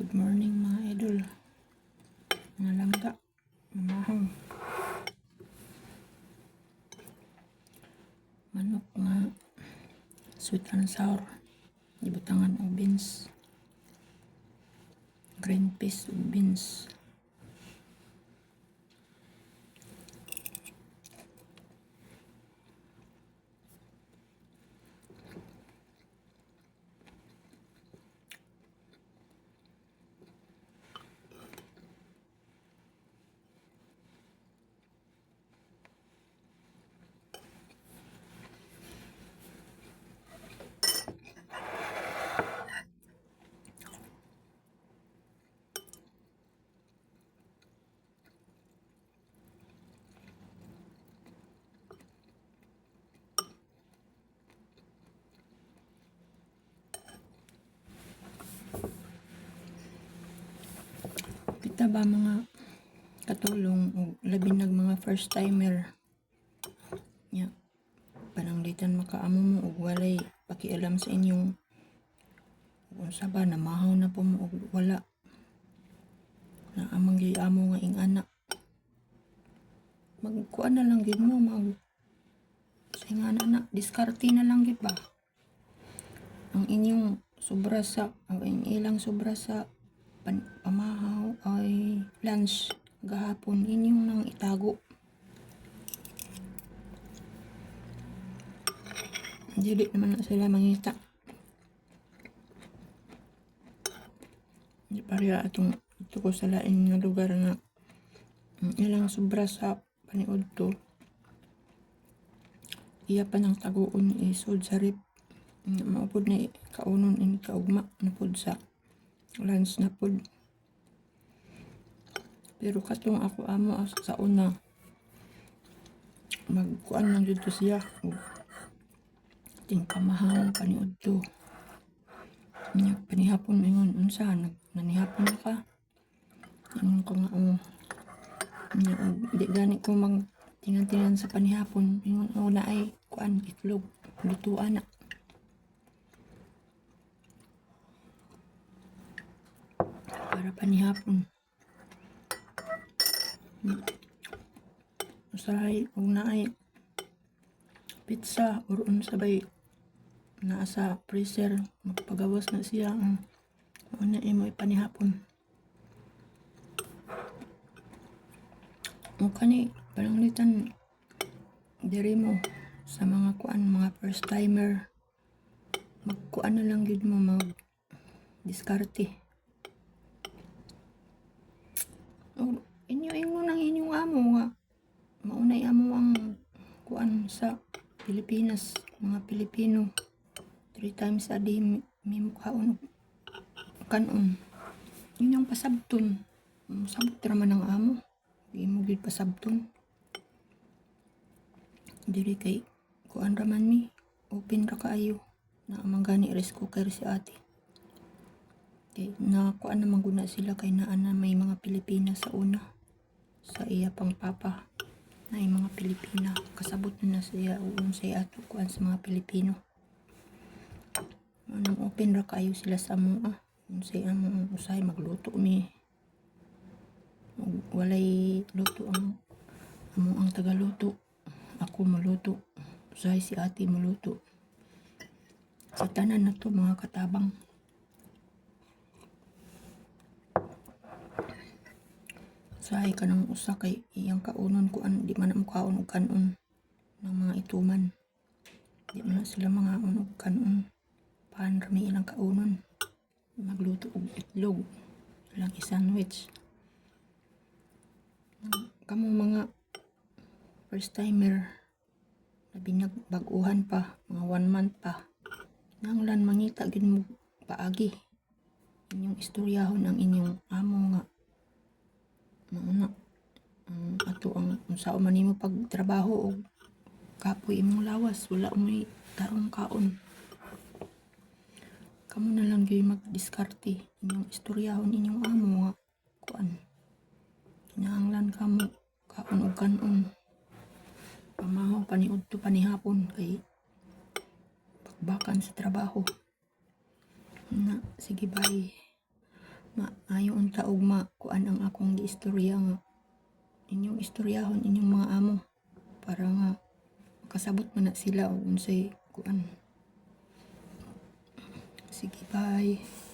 Good morning mga idol. Mga langka, mamahong. Manok nga sweet and sour. Ibutangan o beans. Green peas o beans. Kita ba mga katulong o labi nag mga first timer nya pananglitan makaamo mo og walay pakialam sa inyong kung sa ba namahaw na po mo og wala na amang amo nga ing anak magkuan na lang gid mo mag sa nga anak diskarte na lang gid ba ang inyong sobra sa ang ilang sobra sa pamahaw ay lunch gahapon inyong nang itago. Dili naman na sila mangita. Di pareha atong ito ko sa lain nga lugar nga ilang sobra sa paniod to. Iya pa ng taguon isod sa rip. Maupod na kaunon ini kaugma na pod sa lunch na pod. Pero katong ako amo sa una magkuan lang dito siya ting pamahaw paniod to. Nya panihapon ingon unsa nanihapon na ka. Ingon ko nga nya di gani ko mag tingan sa panihapon ingon na ay kuan itlog lutuan na. Para panihapon. Usahay og naay pizza or unsabay naa sa freezer magpagawas na siya una imo ipanihapon. O kani pananglitan diri mo sa mga kuan mga first timer magkuan na lang gid mo mag diskarte. O inyo nang inyong amo nga maunay amo ang kuan sa Pilipinas mga Pilipino 3 times a day may mukhaon kanon yun yung pasabton sabot raman ang amo di mo gid pasabton diri kay kuan raman mi open ra kaayo na manggani rice cooker si ate kay na kuan naman guna sila kay naa na may mga Pilipinas sa una sa iya pang papa na yung mga Pilipina kasabot na siya unsay ato kuan sa mga Pilipino nang open ra kayo sila sa mga unsay among usay magluto mi walay luto ang tagaluto ako maluto usay si ate maluto sa tanan na to mga katabang usahay ka ng usa kay iyang kaunon kuan di man na mukaon og kanon ng mga ituman di man na sila mga og kanon paan rami ilang kaunon magluto og itlog ilang i-sandwich kamo mga first timer labi nagbag-uhan pa mga 1 month pa nanglan mangita gid mo paagi inyong istoryahon ang inyong amo nga mauna ato ang unsa man nimo pagtrabaho og kapoy imong lawas wala may tarong kaon kamo na lang gyud magdiskarte inyong istoryahon inyong amo nga kuan kinahanglan kamo kaon og kanon pamahaw paniud to panihapon kay bakbakan sa trabaho na sige bye maayo unta og kuan ang akong giistorya nga inyong istoryahon inyong mga amo para nga makasabot man na sila og unsay kuan. Sige, bye.